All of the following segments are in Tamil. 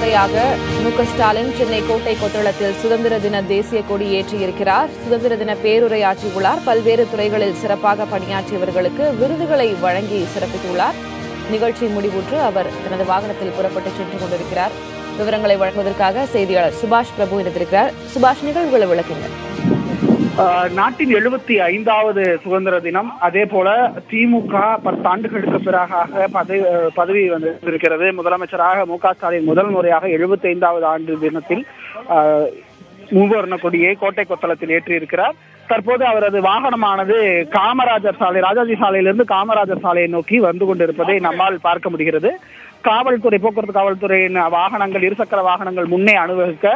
முறையாக மு.க.ஸ்டாலின் சென்னை கோட்டை கொத்தளத்தில் சுதந்திர தின தேசிய கொடி ஏற்றியிருக்கிறார். சுதந்திர தின பேருரையாற்றியுள்ளார். பல்வேறு துறைகளில் சிறப்பாக பணியாற்றியவர்களுக்கு விருதுகளை வழங்கி சிறப்பித்துள்ளார். நிகழ்ச்சி முடிவுற்று அவர் தனது வாகனத்தில் புறப்பட்டு சென்று கொண்டிருக்கிறார். விவரங்களை வழங்குவதற்காக செய்தியாளர் சுபாஷ் பிரபு இணைந்திருக்கிறார். சுபாஷ், நிகழ்வுகளை விளக்குங்கள். நாட்டின் 75வது சுதந்திர தினம், அதே போல திமுக 10 ஆண்டுகளுக்கு பிறகாக பதவி வந்திருக்கிறது. முதலமைச்சராக மு.க.ஸ்டாலின் முதல் முறையாக 75வது ஆண்டு தினத்தில் மூவர்ண கொடியை கோட்டை கொத்தளத்தில் ஏற்றியிருக்கிறார். தற்போது அவரது வாகனமானது காமராஜர் சாலை, ராஜாஜி சாலையிலிருந்து காமராஜர் சாலையை நோக்கி வந்து கொண்டிருப்பதை நம்மால் பார்க்க முடிகிறது. காவல்துறை, போக்குவரத்து காவல்துறையின் வாகனங்கள், இருசக்கர வாகனங்கள் முன்னே அனுபவிக்க,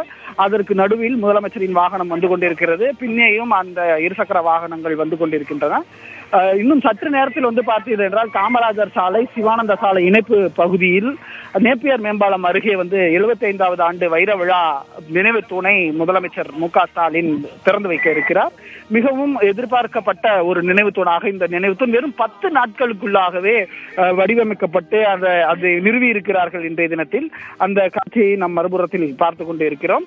அதற்கு நடுவில் முதலமைச்சரின் வாகனம் வந்து கொண்டிருக்கிறது. பின்னேயும் அந்த இருசக்கர வாகனங்கள் வந்து கொண்டிருக்கின்றன. இன்னும் சற்று நேரத்தில் பார்த்தீர்கள் என்றால் காமராஜர் சாலை சிவானந்த சாலை இணைப்பு பகுதியில் நேப்பியர் மேம்பாலம் அருகே 75வது ஆண்டு வைர விழா நினைவு தூணை முதலமைச்சர் மு.க.ஸ்டாலின் திறந்து வைக்க இருக்கிறார். மிகவும் எதிர்பார்க்கப்பட்ட ஒரு நினைவு தூணாக இந்த நினைவு தூண் வெறும் 10 நாட்களுக்குள்ளாகவே வடிவமைக்கப்பட்டு அதை நிறுவி இருக்கிறார்கள். இன்றைய தினத்தில் அந்த காட்சியை நம் மறுபுறத்தில் பார்த்து கொண்டு இருக்கிறோம்.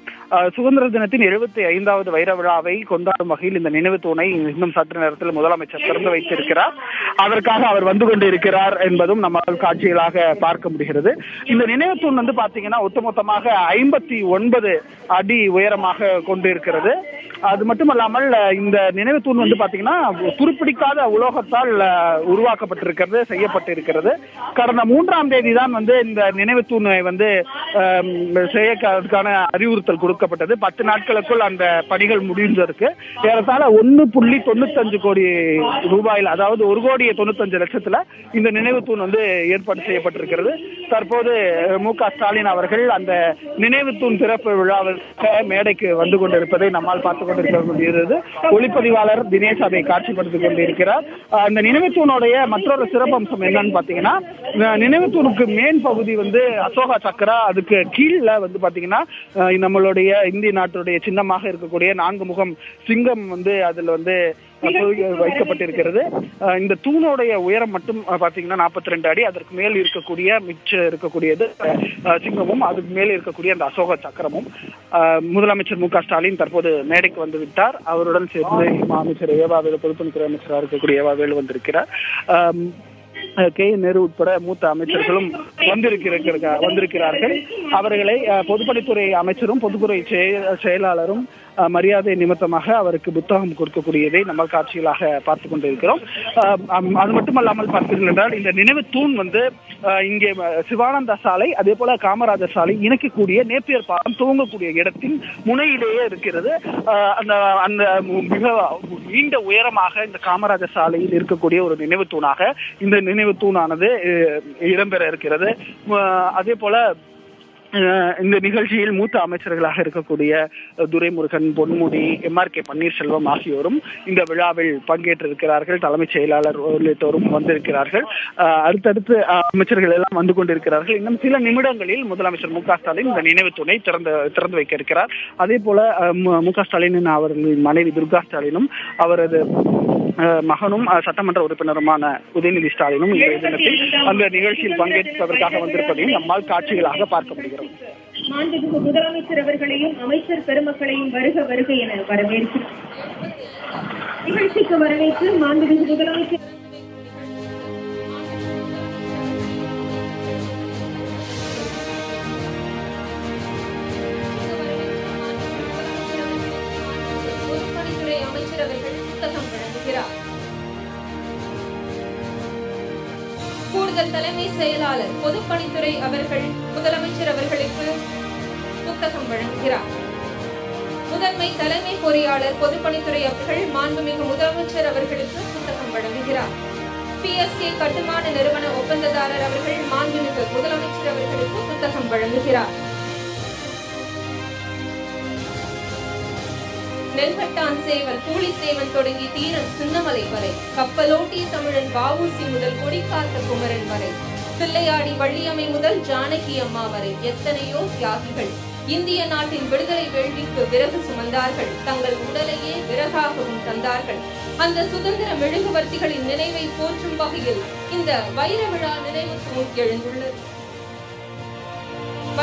சுதந்திர தினத்தின் 75வது வைர விழாவை கொண்டாடும் வகையில் இந்த நினைவு தூணை இன்னும் சற்று நேரத்தில் முதலமைச்சர் திறந்து வைத்திருக்கிறார். அதற்காக அவர் வந்து கொண்டிருக்கிறார் என்பதும் நம்மால் காட்சிகளாக பார்க்க முடிகிறது. இந்த நினைவு தூண் பாத்தீங்கன்னா ஒட்டுமொத்தமாக 59 அடி உயரமாக கொண்டிருக்கிறது. அது மட்டுமல்லாமல் இந்த நினைவு தூண் பாத்தீங்கன்னா துருப்பிடிக்காத உலோகத்தால் உருவாக்கப்பட்டிருக்கிறது, செய்யப்பட்டிருக்கிறது. கடந்த 3ஆம் தேதி தான் இந்த நினைவு தூணை செய்யறதுக்கான அறிவுறுத்தல் கொடுக்கப்பட்டது. 10 நாட்களுக்குள் அந்த பணிகள் முடிந்திருக்கு. ஏறத்தாழ 1.95 கோடி ரூபாயில், அதாவது 1,95 லட்சத்துல இந்த நினைவு தூண் ஏற்பாடு செய்யப்பட்டிருக்கிறது. தற்போது மு.க.ஸ்டாலின் அவர்கள் அந்த நினைவு தூண் திறப்பு விழாவிற்கு மேடைக்கு வந்து கொண்டிருப்பதை நம்மால் பார்த்துக் கொண்டிருக்கிறது. ஒளிப்பதிவாளர் தினேஷ் அதை காட்சிப்படுத்திக் கொண்டிருக்கிறார். அந்த நினைவு தூணுடைய மற்றொரு சிறப்பம்சம் என்னன்னு பாத்தீங்கன்னா, நினைவு தூணுக்கு மேன் பகுதி அசோகா சக்கரா, அதுக்கு கீழே பாத்தீங்கன்னா நம்மளுடைய இந்திய நாட்டுடைய சின்னமாக இருக்கக்கூடிய 4 முகம் சிங்கம் அதுல வைக்கப்பட்டிருக்கிறது. இந்த தூணோடைய உயரம் மட்டும் பாத்தீங்கன்னா 42 அடி. அதற்கு மேல் இருக்கக்கூடியது சிங்கமும், அதுக்கு மேல் இருக்கக்கூடிய அந்த அசோக சக்கரமும். முதலமைச்சர் மு.க.ஸ்டாலின் தற்போது மேடைக்கு வந்து விட்டார். அவருடன் சேர்ந்து அமைச்சர் ஏவாவேலு, பொதுப்பணித்துறை அமைச்சராக இருக்கக்கூடிய ஏவாவேலு வந்திருக்கிறார். நேரு உட்பட மூத்த அமைச்சர்களும் வந்திருக்கிறார்கள். அவர்களை பொதுப்பணித்துறை அமைச்சரும் பொதுத்துறை செயலாளரும் மரியாதை நிமித்தமாக அவருக்கு புத்தகம் கொடுக்கக்கூடியதை நம்ம காட்சிகளாக பார்த்து கொண்டிருக்கிறோம். அது மட்டுமல்லாமல் பார்த்தீர்கள் என்றால் இந்த நினைவு தூண் இங்கே சிவானந்த சாலை, அதே போல காமராஜர் சாலை இணைக்கக்கூடிய நேப்பியர் பாலம் துவங்கக்கூடிய இடத்தின் முனையிலேயே இருக்கிறது. அந்த மிக நீண்ட உயரமாக இந்த காமராஜர் சாலையில் இருக்கக்கூடிய ஒரு நினைவு தூணாக இந்த நினைவு தூணானது இடம்பெற இருக்கிறது. அதே போல இந்த நிகழ்ச்சியில் மூத்த அமைச்சர்களாக இருக்கக்கூடிய துரைமுருகன், பொன்முடி, எம்.ஆர்.கே. பன்னீர்செல்வம் ஆகியோரும் இந்த விழாவில் பங்கேற்றிருக்கிறார்கள். தலைமைச் செயலாளர் உள்ளிட்டோரும் வந்திருக்கிறார்கள். அடுத்தடுத்து அமைச்சர்கள் எல்லாம் வந்து கொண்டிருக்கிறார்கள். இன்னும் சில நிமிடங்களில் முதலமைச்சர் மு.க.ஸ்டாலின் இந்த நினைவு தூணை திறந்து வைக்க இருக்கிறார். அதே போல மு.க.ஸ்டாலின் அவர்களின் மனைவி துர்கா ஸ்டாலினும் அவரது மகனும் சட்டமன்ற உறுப்பினருமான உதயநிதி ஸ்டாலினும் இந்த தினத்தில் அந்த நிகழ்ச்சியில் பங்கேற்பதற்காக வந்திருப்பதையும் நம்மால் காட்சிகளாக பார்க்க முடிகிறது. மாண்புமிகு முதலமைச்சர் அவர்களையும் அமைச்சர் பெருமக்களையும் வருக என வரவேற்கிறோம். நிகழ்ச்சிக்கு வரவேற்று மாண்புமிகு முதலமைச்சர் கூடுதல் தலைமை செயலாளர் பொதுப்பணித்துறை அவர்கள் முதலமைச்சர் அவர்களுக்கு புத்தகம் வழங்குகிறார். முதன்மை தலைமை பொறியாளர் பொதுப்பணித்துறை அவர்கள் மாண்புமிகு முதலமைச்சர் அவர்களுக்கு புத்தகம் வழங்குகிறார். PSK கட்டுமான நிறுவன ஒப்பந்ததாரர் அவர்கள் மாண்புமிகு முதலமைச்சர் அவர்களுக்கு புத்தகம் வழங்குகிறார். நெல்கட்டான் சேவல் பூலித்தேவன் தொடங்கி தீரன் சின்னமலை வரை, கப்பலோட்டிய தமிழன் வ.உ.சி. முதல் கொடிக்காத்த குமரன் வரை, பிள்ளையாடி வள்ளியம்மை முதல் ஜானகி அம்மா வரை எத்தனையோ தியாகிகள் இந்திய நாட்டின் விடுதலை வேள்விக்கு விறகு சுமந்தார்கள். தங்கள் உடலையே விறகாகவும் தந்தார்கள். அந்த சுதந்திர மெழுகுவர்த்திகளின் நினைவை போற்றும் வகையில் இந்த வைர விழா நினைவு தூண் எழுந்துள்ளது.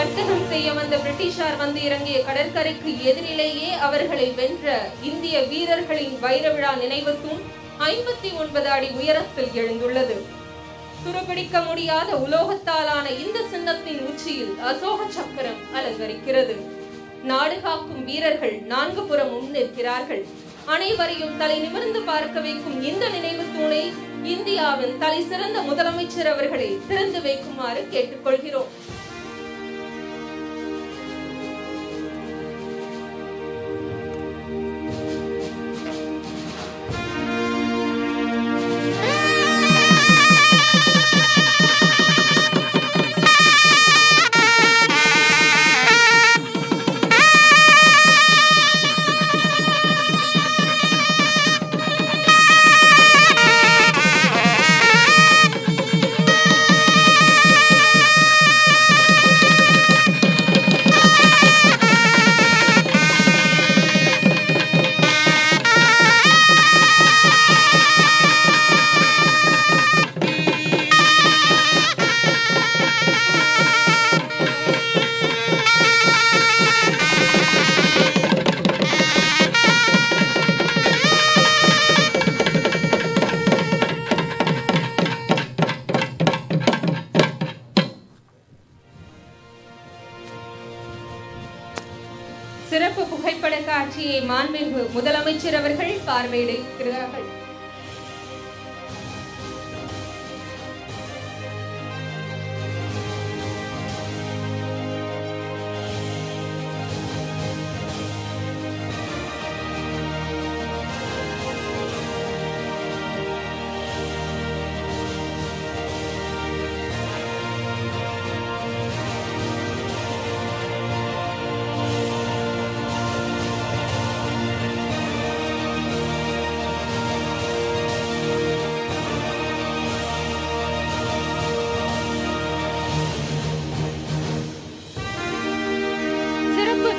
வர்த்தகம் செய்ய வந்த பிரிட்டிஷார் வந்து இறங்கிய கடற்கரைக்கு எதிரிலேயே அவர்களை வென்ற இந்திய வீரர்களின் வைர விழா நினைவு தூண் 59 அடி உயரத்தில் எழுந்துள்ளது. துருப்பிடிக்க முடியாத உலோகத்தாலான இந்த சின்னத்தின் உச்சியில் அசோக சக்கரம் அலங்கரிக்கிறது. நாடு காக்கும் வீரர்கள் 4 புறமும் நிற்கிறார்கள். அனைவரையும் தலை நிமிர்ந்து பார்க்க வைக்கும் இந்த நினைவு தூணை இந்தியாவின் தலை சிறந்த முதலமைச்சர் அவர்களை திறந்து வைக்குமாறு கேட்டுக்கொள்கிறோம். சிறப்பு புகைப்பட காட்சியை மாண்புமிகு முதலமைச்சர் அவர்கள் பார்வையிடுகிறார்கள்.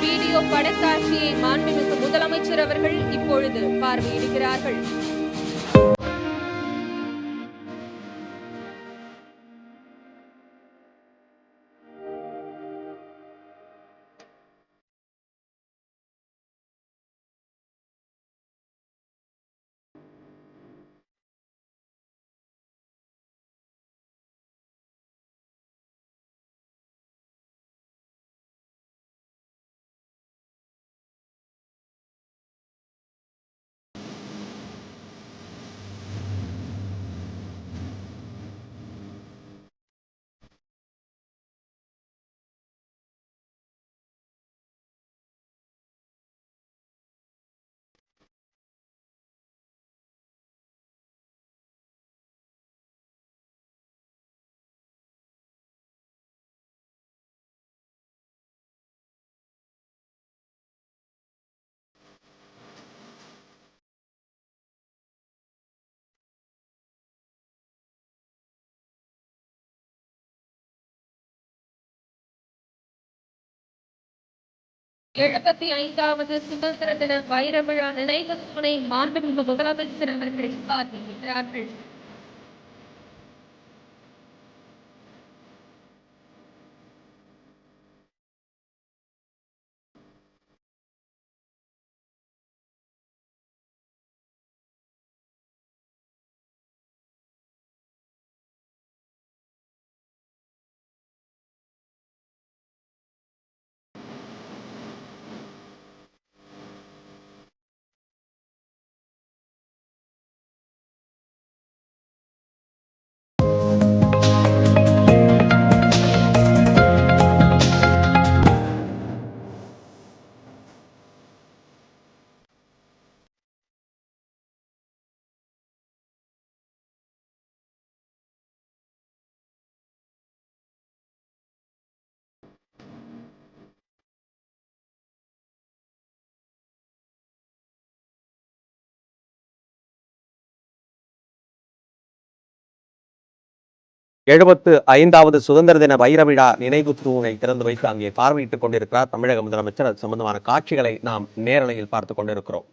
வீடியோ படக்காட்சியை மாண்புமிகு முதலமைச்சர் அவர்கள் இப்பொழுது பார்வையிடுகிறார்கள். எழுபத்தி 5வது சுதந்திர தின வைர விழா நினைவு தூணை மாண்புமிகு முதலமைச்சர் அவர்கள் பார்வையிடுகிறார்கள். எழுபத்து 5வது சுதந்திர தின வைர விழா நினைவு தூணை திறந்து வைத்து அங்கே பார்வையிட்டுக் கொண்டிருக்கிறார் தமிழக முதலமைச்சர். அது சம்பந்தமான காட்சிகளை நாம் நேரலையில் பார்த்துக் கொண்டிருக்கிறோம்.